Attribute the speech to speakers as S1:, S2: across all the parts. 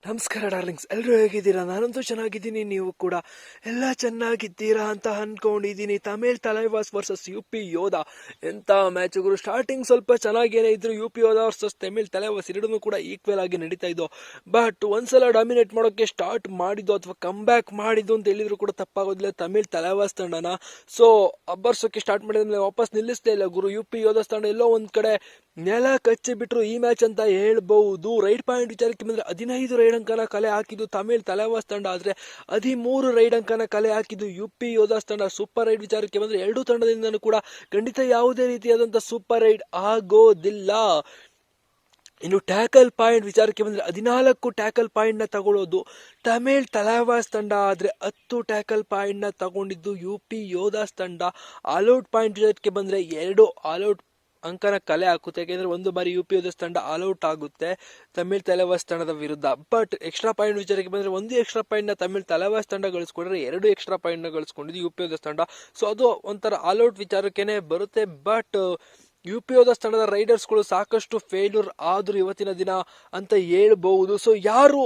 S1: ನಮಸ್ಕಾರ ಡಾರ್ಲಿಂಗ್ಸ್, ಎಲ್ಲರೂ ಹೇಗಿದ್ದೀರಾ? ನಾನಂತೂ ಚೆನ್ನಾಗಿದ್ದೀನಿ, ನೀವು ಕೂಡ ಎಲ್ಲ ಚೆನ್ನಾಗಿದ್ದೀರಾ ಅಂತ ಅನ್ಕೊಂಡಿದ್ದೀನಿ. ತಮಿಳ್ ತಲೈವಾಸ್ ವರ್ಸಸ್ UP ಯೋಧಾ ಎಂತ ಮ್ಯಾಚ್ ಗುರು. ಸ್ಟಾರ್ಟಿಂಗ್ ಸ್ವಲ್ಪ ಚೆನ್ನಾಗೇನೆ ಇದ್ರು. UP ಯೋಧಾ ವರ್ಸಸ್ ತಮಿಳ್ ತಲೈವಾಸ್ ಎರಡೂ ಕೂಡ ಈಕ್ವಲ್ ಆಗಿ ನಡೀತಾ ಇದ್ದು. ಬಟ್ ಒಂದ್ಸಲ ಡಾಮಿನೇಟ್ ಮಾಡೋಕೆ ಸ್ಟಾರ್ಟ್ ಮಾಡಿದ್ದು ಅಥವಾ ಕಮ್ ಬ್ಯಾಕ್ ಮಾಡಿದ್ದು ಅಂತ ಹೇಳಿದ್ರು ಕೂಡ ತಪ್ಪಾಗೋದಿಲ್ಲ ತಮಿಳ್ ತಲೈವಾಸ್ ತಂಡನ. ಸೊ ಅಬ್ಬರ್ಸೋಕೆ ಸ್ಟಾರ್ಟ್ ಮಾಡಿದ್ಮೇಲೆ ವಾಪಸ್ ನಿಲ್ಲಿಸ್ತಾ ಇಲ್ಲ ಗುರು. UP ಯೋಧಾಸ್ ತಂಡ ಎಲ್ಲೋ ಒಂದ್ ಕಡೆ ನೆಲ ಕಚ್ಚಿ ಬಿಟ್ರು ಈ ಮ್ಯಾಚ್ ಅಂತ ಹೇಳ್ಬಹುದು. ರೈಡ್ ಪಾಯಿಂಟ್ ವಿಚಾರಕ್ಕೆ ಬಂದ್ರೆ 15 ರೈಡ್ ಅಂಕನ ಕಲೆ ಹಾಕಿದ್ದು ತಮಿಳ್ ತಲೈವಾಸ್ ತಂಡ ಆದ್ರೆ 13 ರೈಡ್ ಅಂಕನ ಕಲೆ ಹಾಕಿದ್ದು UP ಯೋಧಾಸ್ ತಂಡ. ಸೂಪರ್ ರೈಡ್ ವಿಚಾರಕ್ಕೆ ಬಂದ್ರೆ ಎರಡು ತಂಡದಿಂದನೂ ಕೂಡ ಖಂಡಿತ ಯಾವುದೇ ರೀತಿಯಾದಂತಹ ಸೂಪರ್ ರೈಡ್ ಆಗೋದಿಲ್ಲ. ಇನ್ನು ಟ್ಯಾಕಲ್ ಪಾಯಿಂಟ್ ವಿಚಾರಕ್ಕೆ ಬಂದ್ರೆ 14 ಟ್ಯಾಕಲ್ ಪಾಯಿಂಟ್ ನ ತಗೊಳ್ಳೋದು ತಮಿಳ್ ತಲೈವಾಸ್ ತಂಡ ಆದ್ರೆ 10 ಟ್ಯಾಕಲ್ ಪಾಯಿಂಟ್ ನ ತಗೊಂಡಿದ್ದು UP ಯೋಧಾಸ್ ತಂಡ. ಆಲ್ಔಟ್ ಪಾಯಿಂಟ್ ವಿಚಾರಕ್ಕೆ ಬಂದ್ರೆ 2 ಆಲ್ಔಟ್ ಅಂಕನ ಕಲೆ ಹಾಕುತ್ತೆ. ಯಾಕೆಂದ್ರೆ ಒಂದು ಬಾರಿ UP ಯೋಧಾಸ್ ತಂಡ ಆಲ್ಔಟ್ ಆಗುತ್ತೆ ತಮಿಳ್ ತಲೈವಾಸ್ ತಂಡದ ವಿರುದ್ಧ. ಬಟ್ ಎಕ್ಸ್ಟ್ರಾ ಪಾಯಿಂಟ್ ವಿಚಾರಕ್ಕೆ ಬಂದ್ರೆ ಒಂದು ಎಕ್ಸ್ಟ್ರಾ ಪಾಯಿಂಟ್ ನ ತಮಿಳ್ ತಲೈವಾಸ್ ತಂಡ ಗಳಿಸ್ಕೊಂಡ್ರೆ 2 ಎಕ್ಸ್ಟ್ರಾ ಪಾಯಿಂಟ್ ನ ಗಳಿಸ್ಕೊಂಡಿದ್ದು UP ಯೋಧಾಸ್ ತಂಡ. ಸೊ ಅದು ಒಂಥರ ಆಲ್ಔಟ್ ವಿಚಾರಕ್ಕೇನೆ ಬರುತ್ತೆ. ಬಟ್ UP ಯೋಧಾಸ್ ತಂಡದ ರೈಡರ್ಸ್ಗಳು ಸಾಕಷ್ಟು ಫೇಲ್ಯೂರ್ ಆದ್ರು ಇವತ್ತಿನ ದಿನ ಅಂತ ಹೇಳ್ಬಹುದು. ಸೊ ಯಾರು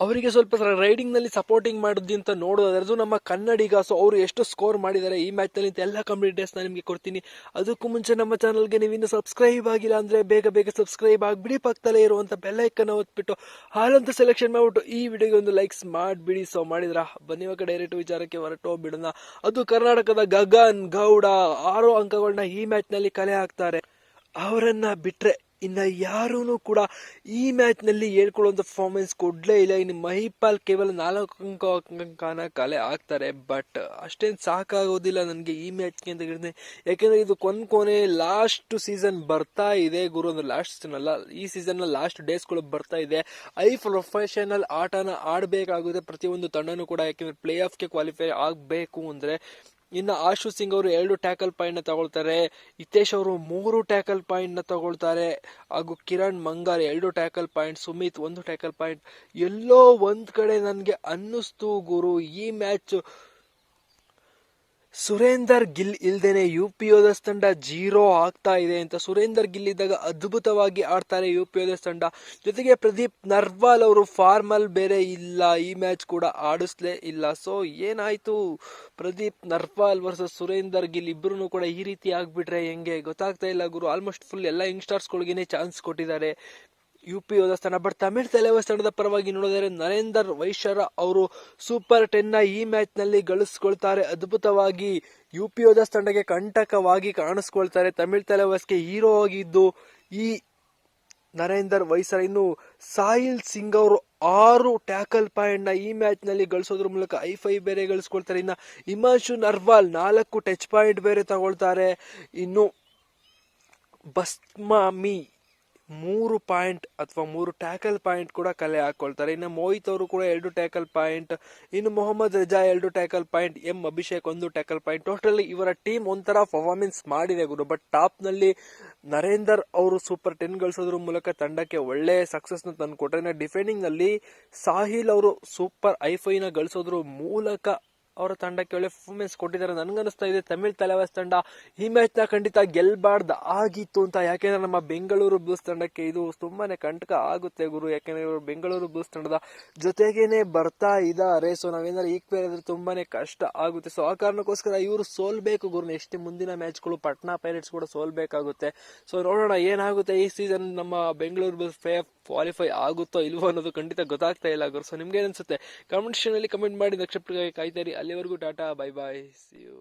S1: ಅವರಿಗೆ ಸ್ವಲ್ಪ ರೈಡಿಂಗ್ ನಲ್ಲಿ ಸಪೋರ್ಟಿಂಗ್ ಮಾಡಿದ್ವಿ ಅಂತ ನೋಡೋದಾದ್ರೆ ಅದು ನಮ್ಮ ಕನ್ನಡಿಗ. ಸೊ ಅವರು ಎಷ್ಟು ಸ್ಕೋರ್ ಮಾಡಿದ್ದಾರೆ ಈ ಮ್ಯಾಚ್ ನಲ್ಲಿ ಅಂತ ಎಲ್ಲ ಕಂಪ್ಲೀಟ್ ಡೇಸ್ ನಾನು ನಿಮಗೆ ಕೊಡ್ತೀನಿ. ಅದಕ್ಕೂ ಮುಂಚೆ ನಮ್ಮ ಚಾನಲ್ಗೆ ನೀವು ಇನ್ನು ಸಬ್ಸ್ಕ್ರೈಬ್ ಆಗಿಲ್ಲ ಅಂದ್ರೆ ಬೇಗ ಸಬ್ಸ್ಕ್ರೈಬ್ ಆಗಿಬಿಡಿ. ಪಕ್ಕದಲ್ಲೇ ಇರುವಂತ ಬೆಲ್ ಐಕನ್ ಒತ್ಬಿಟ್ಟು ಹಾಲಂತ ಸೆಲೆಕ್ಷನ್ ಮಾಡ್ಬಿಟ್ಟು ಈ ವಿಡಿಯೋಗೆ ಒಂದು ಲೈಕ್ಸ್ ಮಾಡಿಬಿಡಿ. ಸೊ ಮಾಡಿದ್ರ ಬನ್ನಿ ಇವಾಗ ಡೈರೆಕ್ಟ್ ವಿಚಾರಕ್ಕೆ ಹೊರಟೋಗ್ಬಿಡೋಣ. ಅದು ಕರ್ನಾಟಕದ ಗಗನ್ ಗೌಡ 6 ಅಂಕಗಳನ್ನ ಈ ಮ್ಯಾಚ್ ನಲ್ಲಿ ಕಲೆ ಹಾಕ್ತಾರೆ. ಅವರನ್ನ ಬಿಟ್ರೆ ಇನ್ನ ಯಾರೂ ಕೂಡ ಈ ಮ್ಯಾಚ್ ನಲ್ಲಿ ಹೇಳ್ಕೊಳ್ಳುವಂತ ಪರ್ಫಾರ್ಮೆನ್ಸ್ ಕೊಡ್ಲೇ ಇಲ್ಲ. ಇನ್ನು ಮಹಿಪಾಲ್ ಕೇವಲ 4 ಅಂಕನ ಕಲೆ ಹಾಕ್ತಾರೆ. ಬಟ್ ಅಷ್ಟೇನ್ ಸಾಕಾಗೋದಿಲ್ಲ ನನಗೆ ಈ ಮ್ಯಾಚ್ಗೆ ಅಂತ ಹೇಳಿದ್ರೆ. ಯಾಕೆಂದ್ರೆ ಇದು ಕೊನೆ ಲಾಸ್ಟ್ ಸೀಸನ್ ಬರ್ತಾ ಇದೆ ಗುರು. ಅಂದ್ರೆ ಲಾಸ್ಟ್ ಸೀಸನ್ ಅಲ್ಲ, ಈ ಸೀಸನ್ ಲಾಸ್ಟ್ ಡೇಸ್ಗಳು ಬರ್ತಾ ಇದೆ. ಪ್ರೊಫೆಷನಲ್ ಆಟನ ಆಡಬೇಕಾಗುತ್ತೆ ಪ್ರತಿಯೊಂದು ತಂಡನೂ ಕೂಡ. ಯಾಕೆಂದ್ರೆ ಪ್ಲೇ ಆಫ್ಗೆ ಕ್ವಾಲಿಫೈ ಆಗಬೇಕು ಅಂದ್ರೆ. ಇನ್ನು ಆಶು ಸಿಂಗ್ ಅವರು 2 ಟ್ಯಾಕಲ್ ಪಾಯಿಂಟ್ ನ ತಗೊಳ್ತಾರೆ. ಹಿತೇಶ್ ಅವರು 3 ಟ್ಯಾಕಲ್ ಪಾಯಿಂಟ್ ನ ತಗೊಳ್ತಾರೆ. ಹಾಗೂ Kiran Mangar 2 tackle point, Sumit 1 tackle point. ಎಲ್ಲೋ ಒಂದ್ ಕಡೆ ನನ್ಗೆ ಅನ್ನಿಸ್ತು ಗುರು ಈ ಮ್ಯಾಚ್ ಸುರೇಂದರ್ ಗಿಲ್ ಇಲ್ದೇನೆ UP ಯೋಧಾಸ್ ತಂಡ 0 ಆಗ್ತಾ ಇದೆ ಅಂತ. ಸುರೇಂದರ್ ಗಿಲ್ ಇದ್ದಾಗ ಅದ್ಭುತವಾಗಿ ಆಡ್ತಾರೆ UP ಯೋಧಾಸ್ ತಂಡ. ಜೊತೆಗೆ ಪ್ರದೀಪ್ ನರ್ವಾಲ್ ಅವರು ಫಾರ್ಮಲ್ ಬೇರೆ ಇಲ್ಲ, ಈ ಮ್ಯಾಚ್ ಕೂಡ ಆಡಿಸ್ಲೇ ಇಲ್ಲ. ಸೊ ಏನಾಯ್ತು, ಪ್ರದೀಪ್ ನರ್ವಾಲ್ ವರ್ಸಸ್ ಸುರೇಂದರ್ ಗಿಲ್ ಇಬ್ರು ಕೂಡ ಈ ರೀತಿ ಆಗ್ಬಿಟ್ರೆ ಹೆಂಗೆ ಗೊತ್ತಾಗ್ತಾ ಇಲ್ಲ ಗುರು. ಆಲ್ಮೋಸ್ಟ್ ಫುಲ್ ಎಲ್ಲ ಯಂಗ್ಸ್ಟರ್ಸ್ ಗಳಿಗೇನೆ ಚಾನ್ಸ್ ಕೊಟ್ಟಿದ್ದಾರೆ UP ಯೋಧಾಸ್ ತಂಡ. ಬಟ್ ತಮಿಳ್ ತಲೈವಾಸ್ ತಂಡದ ಪರವಾಗಿ ನೋಡಿದರೆ ನರೇಂದರ್ ವೈಶ್ಯರ ಅವರು ಸೂಪರ್ 10 ನ ಈ ಮ್ಯಾಚ್ ನಲ್ಲಿ ಗಳಿಸ್ಕೊಳ್ತಾರೆ ಅದ್ಭುತವಾಗಿ. UP ಯೋಧಾಸ್ ತಂಡಕ್ಕೆ ಕಂಟಕವಾಗಿ ಕಾಣಿಸ್ಕೊಳ್ತಾರೆ. ತಮಿಳ್ ತಲೈವಾಸ್ಗೆ ಹೀರೋ ಆಗಿದ್ದು ಈ ನರೇಂದರ್ ವೈಶ್ಯರ. ಇನ್ನು ಸಾಹಿಲ್ ಸಿಂಗ್ ಅವರು 6 ಟ್ಯಾಕಲ್ ಪಾಯಿಂಟ್ ನ ಈ ಮ್ಯಾಚ್ ನಲ್ಲಿ ಗಳಿಸೋದ್ರ ಮೂಲಕ I5 ಬೇರೆ ಗಳಿಸ್ಕೊಳ್ತಾರೆ. ಇನ್ನು ಹಿಮಾಂಶು ನರ್ವಾಲ್ 4 ಟಚ್ ಪಾಯಿಂಟ್ ಬೇರೆ ತಗೊಳ್ತಾರೆ. ಇನ್ನು ಬಸ್ಮಾಮಿ 3 ಪಾಯಿಂಟ್ ಅಥವಾ 3 ಟ್ಯಾಕಲ್ ಪಾಯಿಂಟ್ ಕೂಡ ಕಲೆ ಹಾಕೊಳ್ತಾರೆ. ಇನ್ನು ಮೋಹಿತ್ ಅವರು ಕೂಡ 2 ಟ್ಯಾಕಲ್ ಪಾಯಿಂಟ್. ಇನ್ನು ಮೊಹಮ್ಮದ್ ರಜಾ 2 tackle point. Abhishek 1 tackle point. Total ಇವರ ಟೀಮ್ ಒಂಥರ ಪರ್ಫಾರ್ಮೆನ್ಸ್ ಮಾಡಿದೆ ಗುರು. ಬಟ್ ಟಾಪ್ ನಲ್ಲಿ ನರೇಂದರ್ ಅವರು ಸೂಪರ್ 10 ಗಳಿಸೋದ್ರ ಮೂಲಕ ತಂಡಕ್ಕೆ ಒಳ್ಳೆ ಸಕ್ಸಸ್ ನ ತಂದು ಕೊಟ್ಟರೆ. ಇನ್ನು ಡಿಫೆಂಡಿಂಗ್ ನಲ್ಲಿ ಸಾಹಿಲ್ ಅವರು ಸೂಪರ್ I5 ನ ಗಳಿಸೋದ್ರ ಮೂಲಕ ಅವರ ತಂಡಕ್ಕೆ ಒಳ್ಳೆ ಪರ್ಫಾರ್ಮೆನ್ಸ್ ಕೊಟ್ಟಿದ್ದಾರೆ. ನನ್ಗನ್ನಿಸ್ತಾ ಇದೆ ತಮಿಳ್ ತಲೈವಾಸ್ ತಂಡ ಈ ಮ್ಯಾಚ್ ನ ಖಂಡಿತ ಗೆಲ್ಬಾರ್ದು ಆಗಿತ್ತು ಅಂತ. ಯಾಕೆಂದ್ರೆ ನಮ್ಮ ಬೆಂಗಳೂರು ಬುಲ್ಸ್ ತಂಡಕ್ಕೆ ಇದು ತುಂಬಾನೇ ಕಂಟಕ ಆಗುತ್ತೆ ಗುರು. ಯಾಕೆಂದ್ರೆ ಇವರು ಬೆಂಗಳೂರು ಬುಲ್ಸ್ ತಂಡದ ಜೊತೆಗೇನೆ ಬರ್ತಾ ಇದ್ದಾರೆ. ಸೊ ನಾವೇನಾದ್ರು ಈಕ್ವಲ್ ಆದ್ರೆ ತುಂಬಾನೇ ಕಷ್ಟ ಆಗುತ್ತೆ. ಸೊ ಆ ಕಾರಣಕ್ಕೋಸ್ಕರ ಇವರು ಸೋಲ್ಬೇಕು ಗುರು. ನೆಕ್ಸ್ಟ್ ಮುಂದಿನ ಮ್ಯಾಚ್ಗಳು ಪಟ್ನಾ ಪೈರೇಟ್ಸ್ ಕೂಡ ಸೋಲ್ಬೇಕಾಗುತ್ತೆ. ಸೊ ನೋಡೋಣ ಏನಾಗುತ್ತೆ ಈ ಸೀಸನ್. ನಮ್ಮ ಬೆಂಗಳೂರು ಬುಲ್ಸ್ ಕ್ವಾಲಿಫೈ ಆಗುತ್ತೋ ಇಲ್ವೋ ಅನ್ನೋದು ಖಂಡಿತ ಗೊತ್ತಾಗ್ತಾ ಇಲ್ಲ ಗುರು. ಸೊ ನಿಮ್ಗೆ ಅನ್ಸುತ್ತೆ ಕಮೆಂಟ್ ಸೆಕ್ಷನ್ ಅಲ್ಲಿ ಕಮೆಂಟ್ ಮಾಡಿ. ನೆಕ್ಸ್ಟ್ ಕಾಯ್ತಾ ಇರಿ. ಅಲ್ಲಿವರೆಗೂ tata, bye bye, see you.